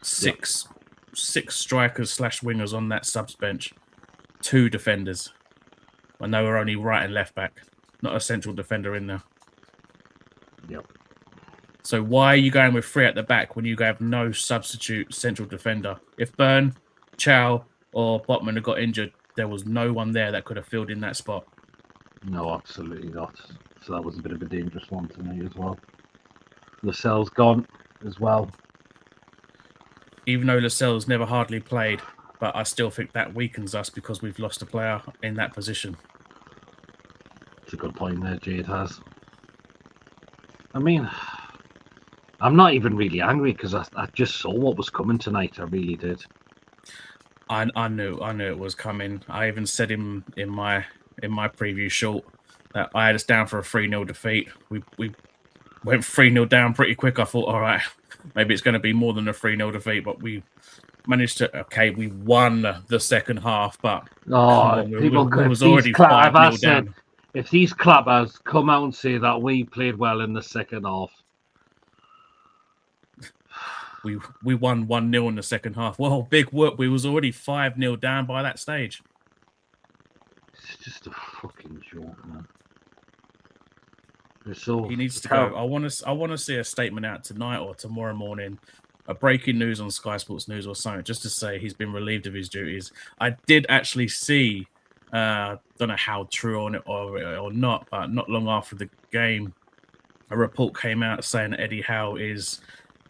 Six strikers / wingers on that subs bench. 2 defenders. And they were only right and left back. Not a central defender in there. Yep. So why are you going with 3 at the back when you have no substitute central defender? If Byrne, Chow, or Botman had got injured, there was no one there that could have filled in that spot. No, absolutely not. So that was a bit of a dangerous one to me as well. Lascelles gone as well. Even though Lascelles never hardly played, but I still think that weakens us because we've lost a player in that position. It's a good point there, Jade has. I mean, I'm not even really angry because I just saw what was coming tonight. I really did. I knew it was coming. I even said in my preview short that I had us down for a 3-0 defeat. We went 3-0 down pretty quick. I thought, all right, maybe it's going to be more than a 3-0 defeat, but we managed to. Okay, we won the second half, but we was already 5-0 down. If these clappers come out and say that we played well in the second half, we won 1-0 in the second half. Well, big work. We was already 5-0 down by that stage. it's just a fucking joke, man. He needs to go. I want to see a statement out tonight or tomorrow morning, a breaking news on Sky Sports News or something, just to say he's been relieved of his duties. I did actually see, don't know how true on it or not, but not long after the game, a report came out saying that Eddie Howe is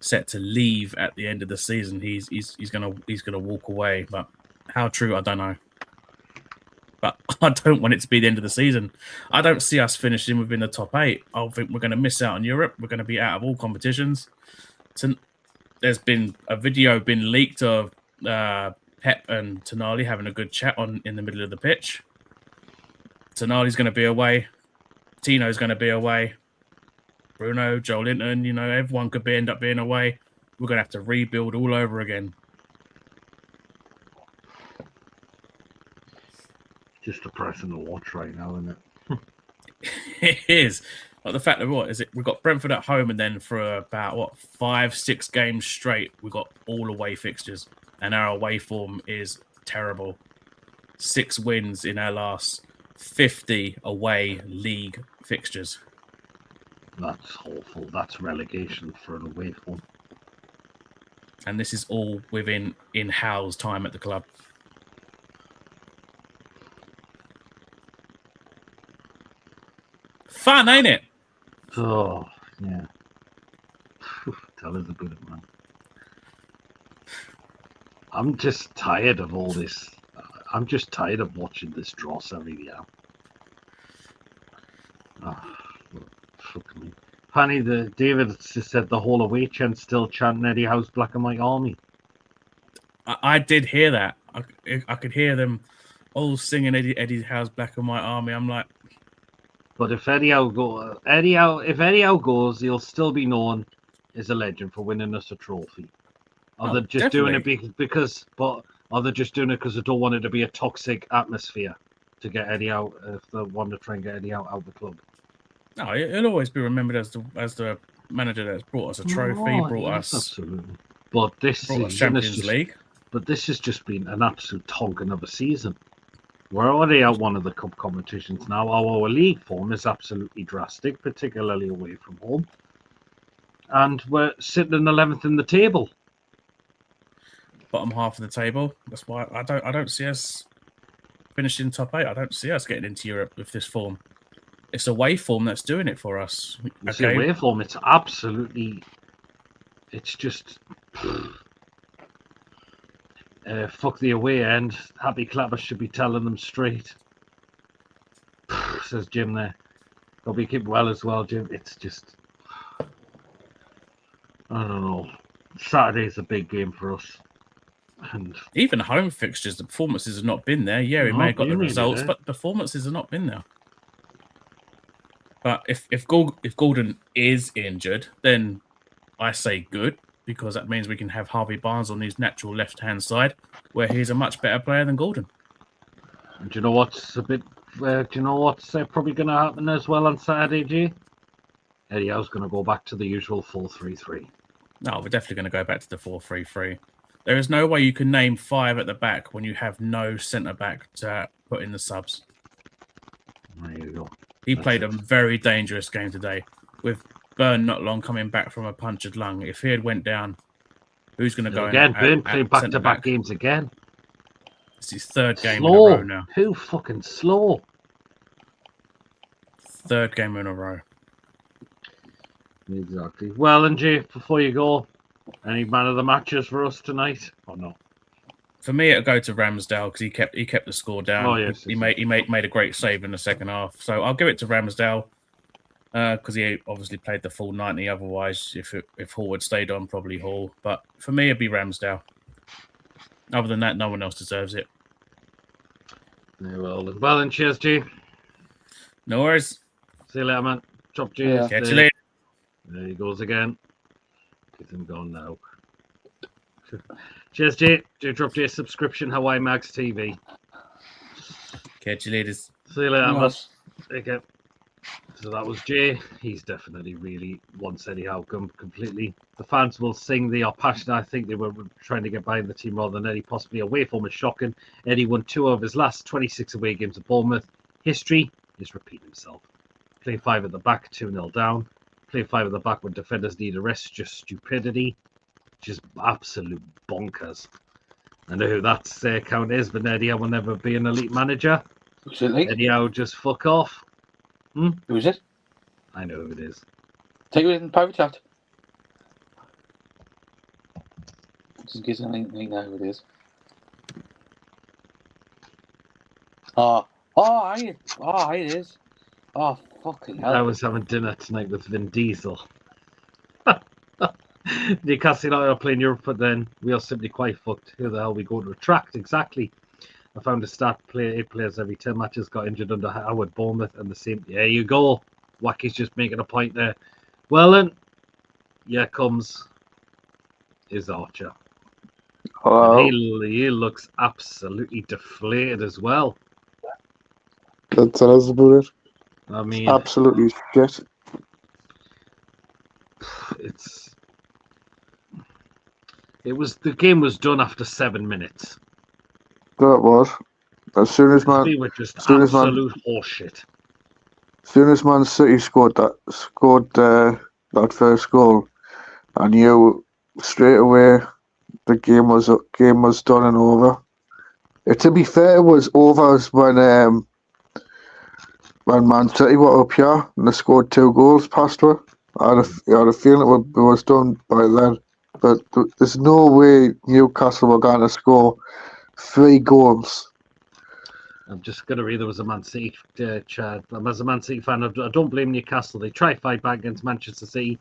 set to leave at the end of the season. He's gonna walk away, but how true, I don't know. But I don't want it to be the end of the season. I don't see us finishing within the top 8. I think we're going to miss out on Europe. We're going to be out of all competitions. There's been a video been leaked of Pep and Tonali having a good chat in the middle of the pitch. Tonali's going to be away. Tino's going to be away. Bruno, Joel Linton, everyone could end up being away. We're going to have to rebuild all over again. Just depressing to watch right now, isn't it? It is. Like the fact that we've got Brentford at home, and then for about 5-6 games straight, we've got all away fixtures, and our away form is terrible. 6 wins in our last 50 away league fixtures. That's awful. That's relegation for an away form. And this is all within Howe's time at the club. Fun, ain't it? Oh, yeah. Tell us about it, man. I'm just tired of all this. I'm just tired of watching this dross every year. Fuck me. Fanny, David just said the whole away chant still chanting Eddie Howe's Black and White Army. I did hear that. I could hear them all singing Eddie Howe's Black and White Army. I'm like, but if Eddie Howe goes, he'll still be known as a legend for winning us a trophy. Are they just doing it because they don't want it to be a toxic atmosphere to get Eddie out if they want to try and get Eddie out of the club? No, he'll always be remembered as the manager that's brought us a trophy, absolutely. But this brought us Champions League. But this has just been an absolute tonking of a season. We're already out one of the cup competitions now. Our league form is absolutely drastic, particularly away from home. And we're sitting in 11th in the table. Bottom half of the table. That's why I don't see us finishing top 8. I don't see us getting into Europe with this form. It's away form that's doing it for us. It's away form. It's absolutely. It's just. Fuck the away end. Happy Clapper should be telling them straight. Says Jim there. Hope you keep well as well, Jim. It's just. I don't know. Saturday's a big game for us. And even home fixtures, the performances have not been there. Yeah, we may have got the results, but performances have not been there. But if Gordon is injured, then I say good, because that means we can have Harvey Barnes on his natural left-hand side, where he's a much better player than Gordon. And do you know what's probably going to happen as well on Saturday, G? Eddie Howe's going to go back to the usual 4-3-3. No, we're definitely going to go back to the 4-3-3. There is no way you can name 5 at the back when you have no centre-back to put in the subs. There you go. He played a very dangerous game today, with Byrne not long coming back from a punctured lung. If he had went down, who's going to go again? Byrne playing back-to-back games again. It's his 3rd game in a row now. Who fucking slow? 3rd game in a row. Exactly. Well, and Jay, before you go, any man of the matches for us tonight or not? For me, it'll go to Ramsdale because he kept the score down. Oh yes, he made a great save in the second half. So I'll give it to Ramsdale because he obviously played the full 90. Otherwise, if Hall had stayed on, probably Hall. But for me, it'd be Ramsdale. Other than that, no one else deserves it. Well, and cheers, G. No worries. See you later, man. Chop G. Yeah. Catch you later. There he goes again. Get him gone now. Cheers, Jay. Drop J subscription, Hawaii Max TV. Catch you later. See you later, man. Okay. So that was Jay. He's definitely really wants Eddie Howe completely. The fans will sing. They are passionate. I think they were trying to get behind the team rather than Eddie. Possibly away form is shocking. Eddie won 2 of his last 26 away games at Bournemouth. History is repeating itself. Play 5 at the back, 2-0 down. Play 5 at the back when defenders need a rest. Just stupidity. Just absolute bonkers. I know who that count is, but Eddie Howe will never be an elite manager. Absolutely. Eddie Howe just fuck off. Who is it? I know who it is. Take it in private chat. Just in case I know who it is. Ah, Oh, it is. Oh, fucking hell. I was having dinner tonight with Vin Diesel. Newcastle United are playing Europe, but then we are simply quite fucked. Who the hell we go to attract? Exactly. I found a stat: 8 players every 10 matches got injured under Howe at Bournemouth, and the same. There you go. Wacky's just making a point there. Well then, here comes his Archer. Hello. And he looks absolutely deflated as well. Tell us about it. I mean, Absolutely shit. The game was done after 7 minutes. That was. As soon as We were just soon as absolute horseshit. soon as Man City scored that first goal, I knew straight away the game was done and over. To be fair, it was over when Man City were up here and they scored 2 goals past her. I had a feeling it was done by then. But there's no way Newcastle were going to score 3 goals. I'm just going to read there was a Man City chat. As a Man City fan, I don't blame Newcastle. They tried to fight back against Manchester City,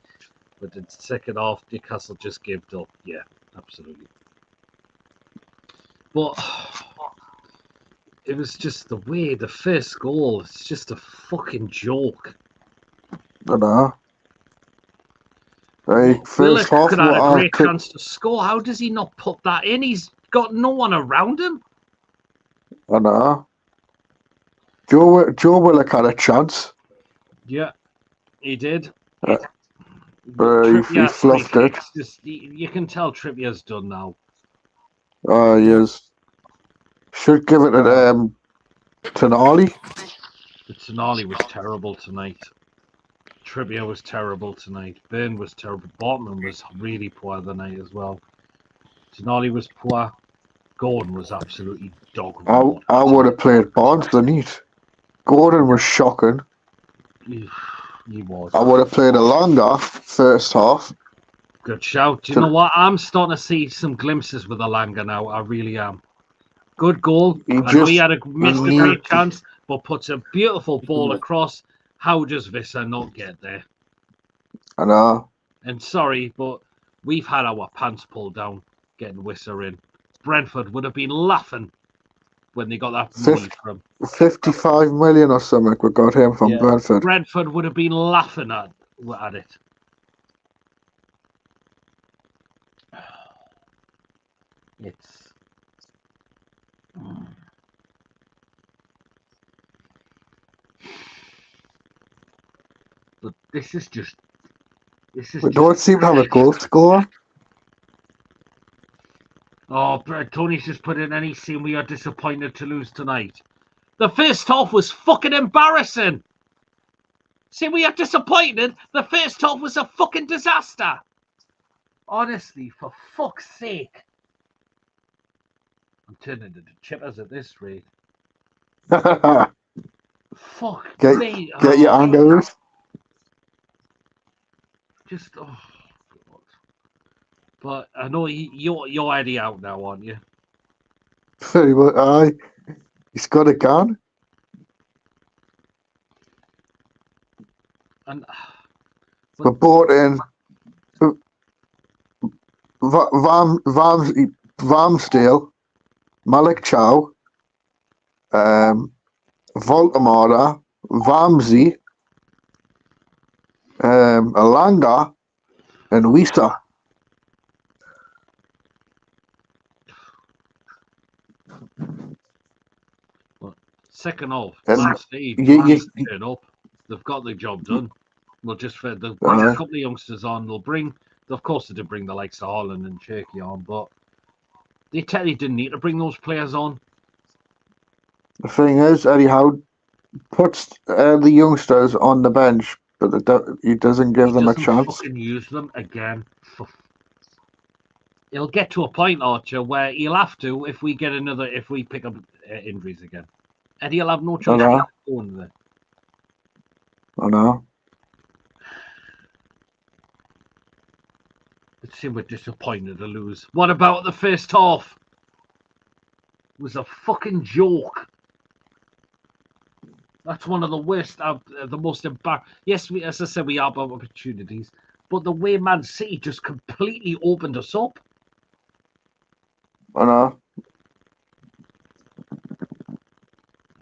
but in the second half, Newcastle just gave up. Yeah, absolutely. But it was just the way the first goal, it's just a fucking joke. I know. Right, first half, could have had a great chance to score. How does he not put that in? He's got no one around him. I know. Joe Willock had a chance. Yeah, he did. He fluffed it. You can tell Trippier's done now. He is. Should give it to Tonali. Tonali was terrible tonight. Trippier was terrible tonight. Byrne was terrible. Botman was really poor tonight as well. Tonali was poor. Gordon was absolutely dog. I would have played Barnes the neat. Gordon was shocking. He was. I would have played Alanga first half. Good shout. Do you know what? I'm starting to see some glimpses with Alanga now. I really am. Good goal. I know he had missed a great chance, but puts a beautiful ball across. How does Visser not get there? I know. And sorry, but we've had our pants pulled down getting Visser in. Brentford would have been laughing when they got that money from 55 million or something. We got him from Brentford. Brentford would have been laughing at it. It's but this is We don't seem to have a goal scorer. Oh, Tony's just put in any scene. We are disappointed to lose tonight. The first half was fucking embarrassing. See, we are disappointed. The first half was a fucking disaster. Honestly, for fuck's sake. I'm turning into chippers at this rate. Fuck me. Get your anger out. Just, oh, God. But I know you're Eddie out now, aren't you? Very much. Aye. He's got a gun. And we bought in Ramsdale, Malik Chow, Voltamara, Vamsi, Alanga, and Wisa. second half, turn up. They've got the job done. They'll bring a couple of youngsters on. Of course, they did bring the likes of Holland and Cherky on, but they didn't need to bring those players on. The thing is, Eddie Howe puts the youngsters on the bench, but he doesn't give them a chance. Fucking use them again. He'll get to a point, Archer, where he'll have to if we pick up injuries again. And he'll have no choice of going there. I know. It seemed we're disappointed to lose. What about the first half? It was a fucking joke. That's one of the worst, the most embarrassing. Yes, as I said, we have opportunities, but the way Man City just completely opened us up. I know.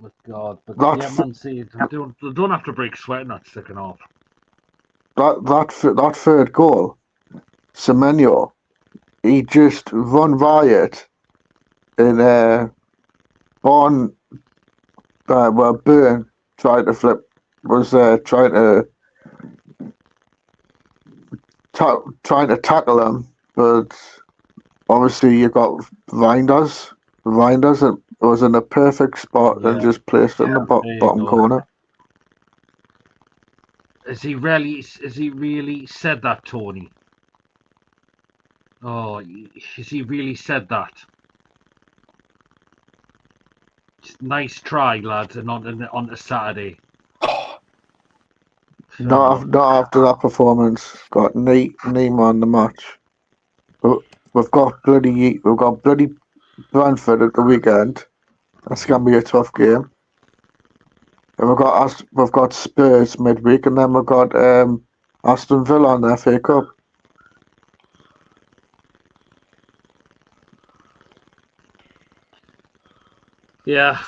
Oh, God, but That yeah, Man City, they don't have to break sweat in that second half. that third goal, Semenyo, he just run by it in on where Burn tried to flip was trying to tackle him, but obviously you got Reinders. It was in a perfect spot and Yeah. just placed it in the There you bottom go. corner. Has he really said that, Tony? Oh, has he really said that? Nice try, lads, and on to Saturday. Not after that performance. Got knee man the match. We've got bloody Brentford at the weekend. That's gonna be a tough game. And we've got Spurs midweek, and then we've got Aston Villa on the FA Cup. Yeah,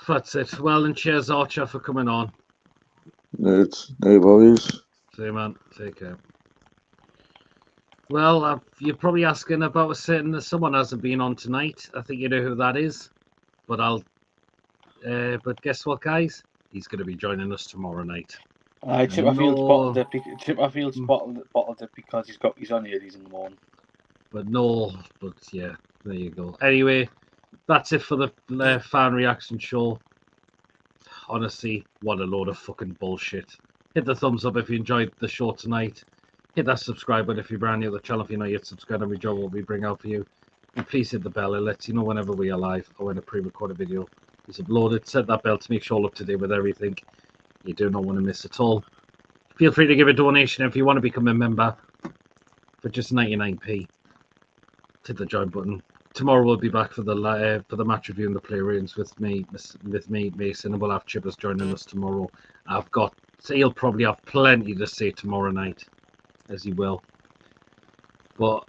that's it. Well, and cheers, Archer, for coming on. It's no worries. See you, man. Take care. Well, you're probably asking about someone hasn't been on tonight. I think you know who that is, but but guess what, guys? He's going to be joining us tomorrow night. Chipperfield's bottled it. Chipperfield's bottled it because he's got his own earlies in the morning. But yeah, there you go. Anyway, that's it for the fan reaction show. Honestly, what a load of fucking bullshit. Hit the thumbs up if you enjoyed the show tonight. Hit that subscribe button if you're brand new to the channel. If you're not yet subscribed, every job what we bring out for you. And please hit the bell. It lets you know whenever we are live or when a pre-recorded video is uploaded. Set that bell to make sure you're up to date with everything. You do not want to miss at all. Feel free to give a donation if you want to become a member for just 99p. Hit the join button. Tomorrow we'll be back for the match review and the play ratings with me, Mason, and we'll have Chippers joining us tomorrow. He'll probably have plenty to say tomorrow night, as he will. But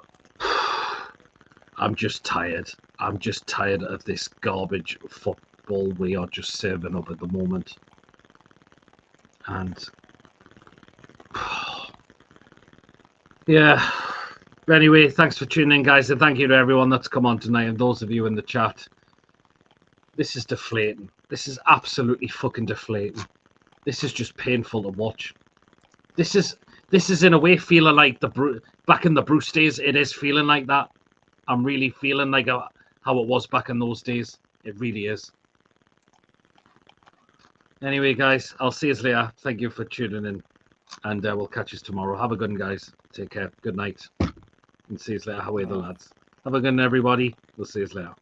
I'm just tired. I'm just tired of this garbage football we are just serving up at the moment. And yeah. Anyway, thanks for tuning in, guys, and thank you to everyone that's come on tonight and those of you in the chat. This is deflating. This is absolutely fucking deflating. This is just painful to watch. This is in a way feeling like back in the Bruce days. It is feeling like that. I'm really feeling like how it was back in those days. It really is. Anyway, guys, I'll see you later. Thank you for tuning in, and we'll catch you tomorrow. Have a good one, guys. Take care. Good night. And see you later. How are the lads? Have a good one, everybody. We'll see you later.